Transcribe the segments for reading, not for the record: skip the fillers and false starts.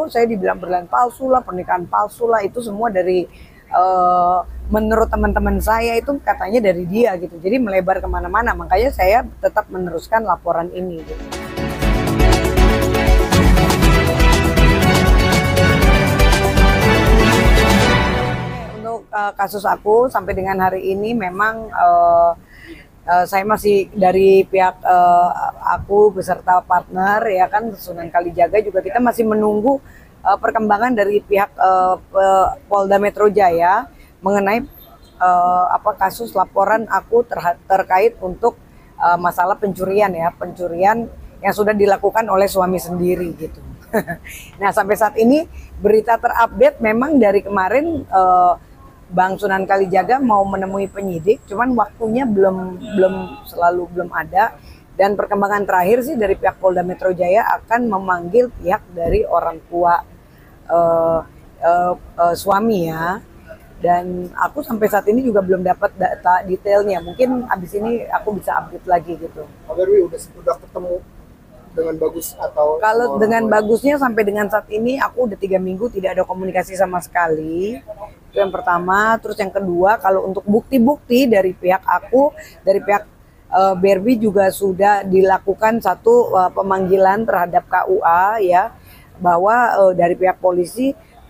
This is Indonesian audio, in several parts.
oh saya dibilang berlian palsu lah, pernikahan palsu lah, itu semua dari menurut teman-teman saya itu katanya dari dia gitu. Jadi melebar kemana-mana, makanya saya tetap meneruskan laporan ini gitu. Untuk kasus aku sampai dengan hari ini memang saya masih dari pihak aku beserta partner ya kan Sunan Kalijaga juga kita masih menunggu perkembangan dari pihak Polda Metro Jaya mengenai kasus laporan aku terkait untuk masalah pencurian yang sudah dilakukan oleh suami sendiri gitu. Nah sampai saat ini berita terupdate memang dari kemarin Bang Sunan Kalijaga mau menemui penyidik, cuman waktunya belum ada. Dan perkembangan terakhir sih dari pihak Polda Metro Jaya akan memanggil pihak dari orang tua suami ya. Dan aku sampai saat ini juga belum dapat data detailnya. Mungkin abis ini aku bisa update lagi gitu. Pak Berwi udah ketemu dengan Bagus atau kalau dengan Bagusnya sampai dengan saat ini aku udah 3 minggu tidak ada komunikasi sama sekali. Itu yang pertama. Terus yang kedua, kalau untuk bukti-bukti dari pihak aku, dari pihak Berbi juga sudah dilakukan satu pemanggilan terhadap KUA ya, bahwa dari pihak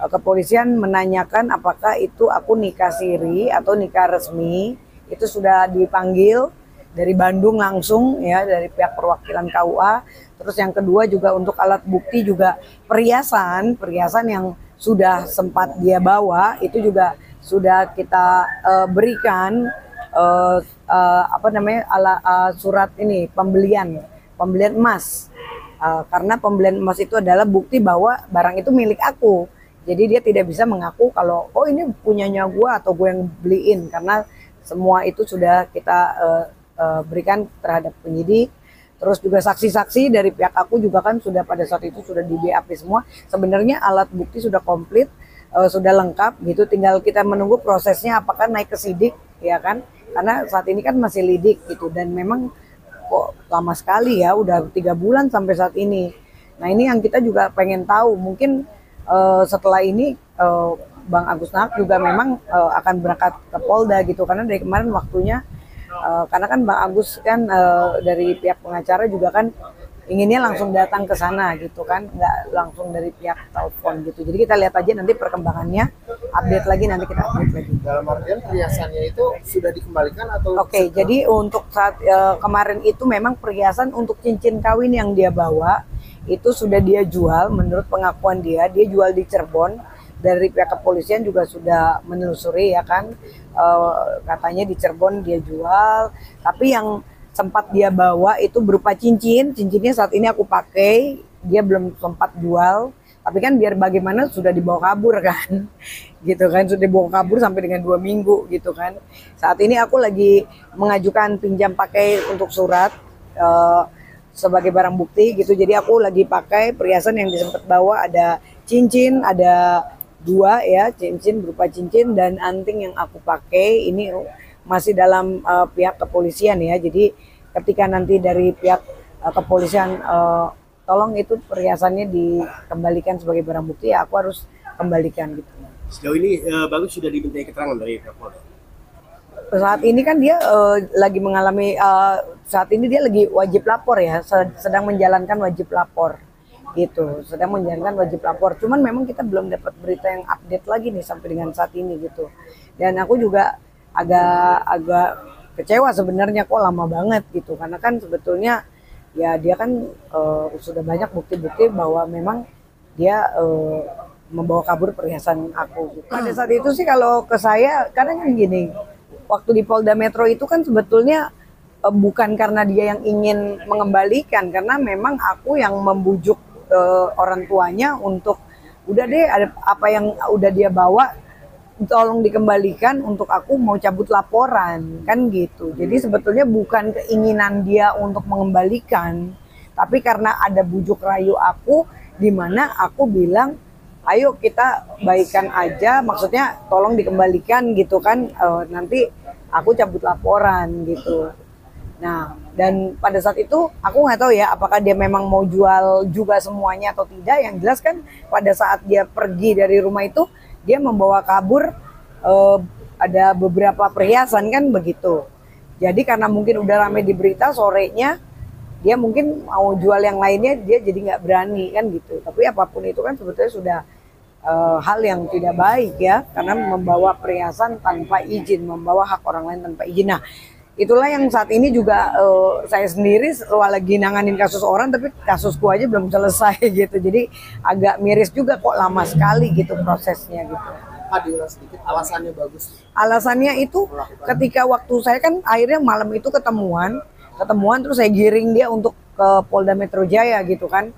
kepolisian menanyakan apakah itu aku nikah siri atau nikah resmi. Itu sudah dipanggil dari Bandung langsung ya, dari pihak perwakilan KUA. Terus yang kedua juga untuk alat bukti juga perhiasan yang sudah sempat dia bawa itu juga sudah kita berikan surat ini pembelian emas karena pembelian emas itu adalah bukti bahwa barang itu milik aku. Jadi dia tidak bisa mengaku kalau oh ini punyanya gue atau gue yang beliin, karena semua itu sudah kita berikan terhadap penyidik. Terus juga saksi-saksi dari pihak aku juga kan sudah pada saat itu sudah di BAP semua. Sebenarnya alat bukti sudah komplit, sudah lengkap gitu. Tinggal kita menunggu prosesnya apakah naik ke sidik ya kan. Karena saat ini kan masih lidik gitu, dan memang kok lama sekali ya, udah 3 bulan sampai saat ini. Nah ini yang kita juga pengen tahu, mungkin setelah ini Bang Agus Nak juga memang akan berangkat ke Polda gitu, karena dari kemarin waktunya karena kan Bang Agus kan dari pihak pengacara juga kan inginnya langsung datang ke sana gitu kan, nggak langsung dari pihak telepon gitu. Jadi kita lihat aja nanti perkembangannya, update lagi, nanti kita update lagi. Dalam artian perhiasannya itu sudah dikembalikan atau? Oke, jadi untuk saat kemarin itu memang perhiasan untuk cincin kawin yang dia bawa itu sudah dia jual, menurut pengakuan dia jual di Cirebon. Dari pihak kepolisian juga sudah menelusuri ya kan, katanya di Cirebon dia jual, tapi yang sempat dia bawa itu berupa cincinnya saat ini aku pakai, dia belum sempat jual, tapi kan biar bagaimana sudah dibawa kabur kan, gitu kan, sudah dibawa kabur sampai dengan 2 minggu gitu kan. Saat ini aku lagi mengajukan pinjam pakai untuk surat sebagai barang bukti gitu, jadi aku lagi pakai perhiasan yang disempat bawa, ada cincin, ada 2 ya, cincin berupa cincin dan anting yang aku pakai ini masih dalam pihak kepolisian ya. Jadi ketika nanti dari pihak kepolisian tolong itu perhiasannya dikembalikan sebagai barang bukti ya, aku harus kembalikan gitu. Sejauh ini Bagus sudah dimintai keterangan dari Kapolda. Saat ini kan dia lagi mengalami saat ini dia lagi wajib lapor ya, sedang menjalankan wajib lapor. Gitu, sedang menjalankan wajib lapor. Cuman memang kita belum dapat berita yang update lagi nih sampai dengan saat ini gitu. Dan aku juga agak kecewa sebenarnya, kok lama banget gitu. Karena kan sebetulnya ya dia kan sudah banyak bukti-bukti bahwa memang dia membawa kabur perhiasan aku gitu. Pada saat itu sih kalau ke saya kadang kan gini, waktu di Polda Metro itu kan sebetulnya bukan karena dia yang ingin mengembalikan, karena memang aku yang membujuk orang tuanya untuk udah deh, ada apa yang udah dia bawa tolong dikembalikan, untuk aku mau cabut laporan kan gitu. Jadi sebetulnya bukan keinginan dia untuk mengembalikan, tapi karena ada bujuk rayu aku di mana aku bilang ayo kita baikan aja, maksudnya tolong dikembalikan gitu kan, nanti aku cabut laporan gitu. Nah, dan pada saat itu aku nggak tahu ya apakah dia memang mau jual juga semuanya atau tidak. Yang jelas kan pada saat dia pergi dari rumah itu dia membawa kabur ada beberapa perhiasan kan begitu. Jadi karena mungkin udah rame di berita sorenya dia mungkin mau jual yang lainnya dia jadi nggak berani kan gitu. Tapi apapun itu kan sebetulnya sudah hal yang tidak baik ya karena membawa perhiasan tanpa izin, membawa hak orang lain tanpa izin. Nah, itulah yang saat ini juga saya sendiri lagi nanganin kasus orang tapi kasusku aja belum selesai gitu. Jadi agak miris juga kok lama sekali gitu prosesnya gitu. Diulas sedikit alasannya bagus. Alasannya itu ketika waktu saya kan akhirnya malam itu ketemuan terus saya giring dia untuk ke Polda Metro Jaya gitu kan.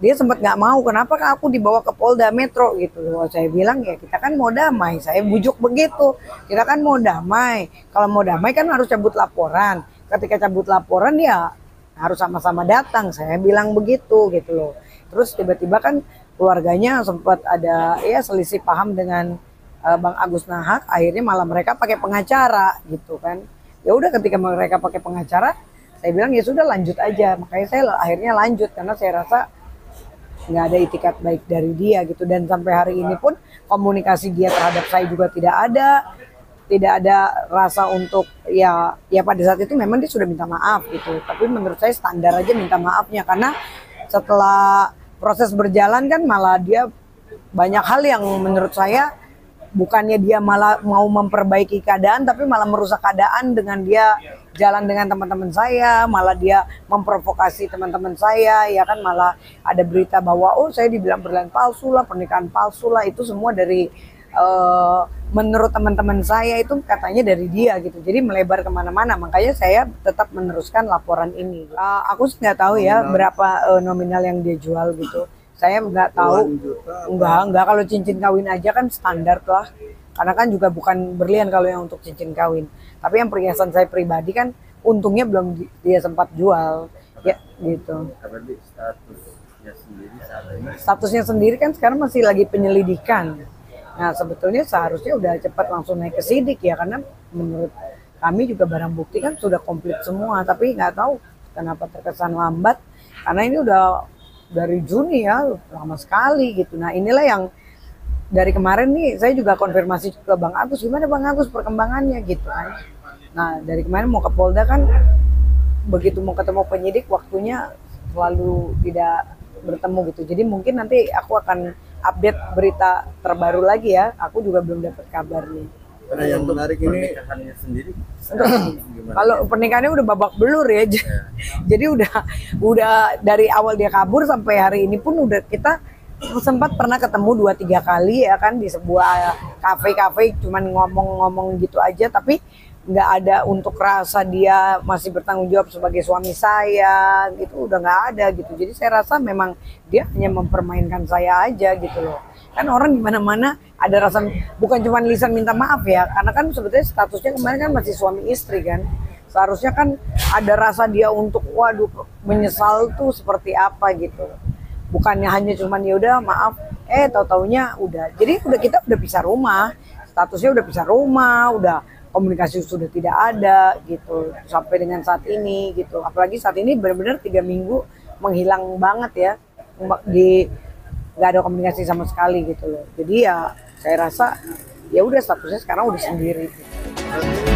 Dia sempat nggak mau, kenapa aku dibawa ke Polda Metro gitu. Saya bilang ya kita kan mau damai, saya bujuk begitu. Kita kan mau damai, kalau mau damai kan harus cabut laporan. Ketika cabut laporan ya harus sama-sama datang, saya bilang begitu gitu loh. Terus tiba-tiba kan keluarganya sempat ada ya selisih paham dengan Bang Agus Nahak, akhirnya malah mereka pakai pengacara gitu kan. Ya udah ketika mereka pakai pengacara, saya bilang ya sudah lanjut aja. Makanya saya akhirnya lanjut karena saya rasa nggak ada itikat baik dari dia gitu. Dan sampai hari ini pun komunikasi dia terhadap saya juga tidak ada rasa untuk ya pada saat itu memang dia sudah minta maaf gitu. Tapi menurut saya standar aja minta maafnya karena setelah proses berjalan kan malah dia banyak hal yang menurut saya bukannya dia malah mau memperbaiki keadaan tapi malah merusak keadaan dengan dia jalan dengan teman-teman saya, malah dia memprovokasi teman-teman saya ya kan, malah ada berita bahwa oh saya dibilang berlian palsu lah, pernikahan palsu lah, itu semua dari menurut teman-teman saya itu katanya dari dia gitu. Jadi melebar kemana-mana, makanya saya tetap meneruskan laporan ini. Aku sih nggak tahu ya berapa nominal yang dia jual gitu. Saya nggak tahu, enggak kalau cincin kawin aja kan standar lah. Karena kan juga bukan berlian kalau yang untuk cincin kawin. Tapi yang perhiasan saya pribadi kan untungnya belum dia sempat jual, ya gitu. Tapi statusnya sendiri saat ini? Statusnya sendiri kan sekarang masih lagi penyelidikan. Nah sebetulnya seharusnya udah cepat langsung naik ke sidik ya, karena menurut kami juga barang bukti kan sudah komplit semua. Tapi nggak tahu kenapa terkesan lambat, karena ini udah dari Juni ya, lama sekali gitu. Nah inilah yang dari kemarin nih saya juga konfirmasi ke Bang Agus, gimana Bang Agus perkembangannya gitu kan. Nah dari kemarin mau ke Polda kan, begitu mau ketemu penyidik waktunya selalu tidak bertemu gitu. Jadi mungkin nanti aku akan update berita terbaru lagi ya. Aku juga belum dapat kabar nih. Karena yang menarik ini pernikahannya sendiri. Kalau pernikahannya udah babak belur ya. Jadi udah dari awal dia kabur sampai hari ini pun udah kita sempat pernah ketemu 2-3 kali ya kan di sebuah kafe cuman ngomong-ngomong gitu aja, tapi nggak ada untuk rasa dia masih bertanggung jawab sebagai suami saya gitu, udah nggak ada gitu. Jadi saya rasa memang dia hanya mempermainkan saya aja gitu loh. Kan orang di mana-mana ada rasa, bukan cuma lisan minta maaf ya, karena kan sebetulnya statusnya kemarin kan masih suami istri kan. Seharusnya kan ada rasa dia untuk waduh menyesal tuh seperti apa gitu. Bukannya hanya cuman ya udah maaf, tahu-taunya udah. Jadi kita udah pisah rumah, statusnya udah pisah rumah, udah komunikasi sudah tidak ada gitu sampai dengan saat ini gitu. Apalagi saat ini benar-benar 3 minggu menghilang banget ya, nggak ada komunikasi sama sekali gitu loh. Jadi ya saya rasa ya udah statusnya sekarang udah sendiri. Gitu.